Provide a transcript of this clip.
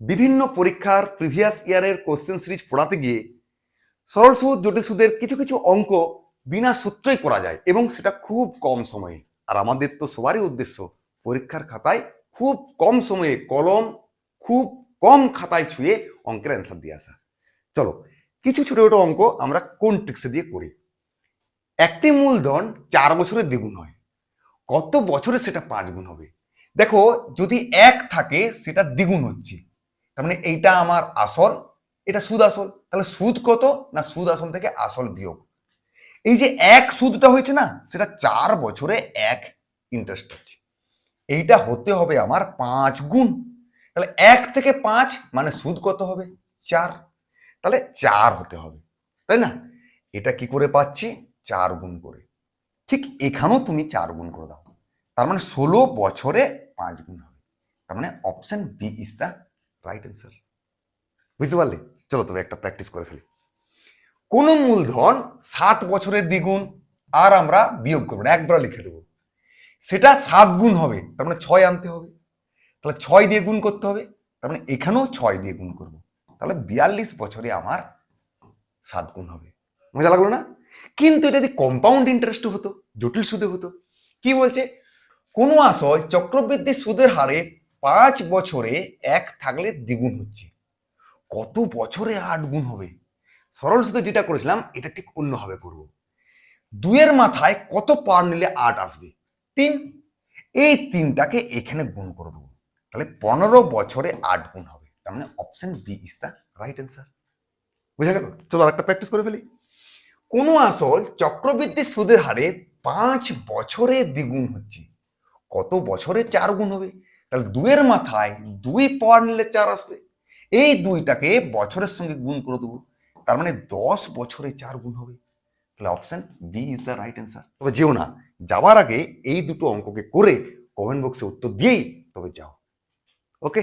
বিভিন্ন পরীক্ষার প্রিভিয়াস ইয়ারের কোশ্চেন সিরিজ পড়াতে গিয়ে সরল সুদ জটিল সুদের কিছু কিছু অঙ্ক বিনা সূত্রেই করা যায় এবং সেটা খুব কম সময়ে। আর আমাদের তো সবারই উদ্দেশ্য পরীক্ষার খাতায় খুব কম সময়ে কলম খুব কম খাতায় ছুঁয়ে অঙ্কের অ্যান্সার দিয়ে আসা। চলো কিছু ছোট ছোট অঙ্ক আমরা কোন ট্রিক্সে দিয়ে করি। একটি মূলধন 4 বছরে দ্বিগুণ হয়, কত বছরে সেটা 5 গুণ হবে? দেখো, যদি 1 থাকে সেটা দ্বিগুণ হচ্ছে, তার মানে এইটা আমার আসল, এটা সুদ আসল, তাহলে সুদ কত না সুদ আসল থেকে আসল বিয়োগ। এই যে 1 সুদটা হয়েছে না, সেটা 4 বছরে 1 ইন্টারেস্ট হচ্ছে, এইটা হতে হবে আমার 5 গুণ। তাহলে 1 থেকে 5 মানে সুদ কত হবে? 4, তাহলে 4 হতে হবে, তাই না? এটা কি করে পাচ্ছি? 4 গুণ করে। ঠিক এখানেও তুমি 4 গুণ করে দাও, তার মানে 16 বছরে 5 গুণ হবে, তার মানে option B is the right answer. বুঝতে পারলে? চলো তবে একটা প্র্যাকটিস করে ফেলি। কোন মূলধন 7 বছরের দ্বিগুণ, আর আমরা বিয়োগ করবো না, একবার লিখে দেবো, সেটা 7 গুণ হবে, তার মানে 6 আনতে হবে, তাহলে 6 দিয়ে গুণ করতে হবে, তার মানে এখানেও 6 দিয়ে গুণ করবো, তাহলে 42 বছরে আমার 7 গুণ হবে। মজা লাগলো না? কিন্তু এটা যদি কম্পাউন্ড ইন্টারেস্ট হতো, জটিল সুদে হতো, কি বলছে? কোনো আসল চক্রবৃদ্ধি সুদের হারে 5 বছরে 1 থাকলে দ্বিগুণ হচ্ছে, কত বছরে 8 গুণ হবে? সরল সুদে যেটা করেছিলাম এটা ঠিক অন্যভাবে করব। 2 এর মাথায় কত পাওয়ার নিলে 8 আসবে? 3। এই 3টাকে এখানে গুণ করে দেবো, তাহলে 15 বছরে 8 গুণ হবে, তার মানে option B is the right answer. বুঝা গেল? চলো আর একটা প্র্যাকটিস করে ফেলি। কোনো আসল চক্রবৃদ্ধি সুদের হারে 5 বছরে দ্বিগুণ হচ্ছে, কত বছরে 4 গুণ হবে? তাহলে 2 এর মাথায় 2 পাওয়ার নিলে 4 আসবে, এই 2টাকে বছরের সঙ্গে গুণ করে দেবো, তার মানে 10 বছরে 4 গুণ হবে, তাহলে option B is the right answer. তবে যেও না, যাওয়ার আগে এই দুটো অঙ্ককে করে কমেন্ট বক্সে উত্তর দিয়েই তবে যাও। ওকে।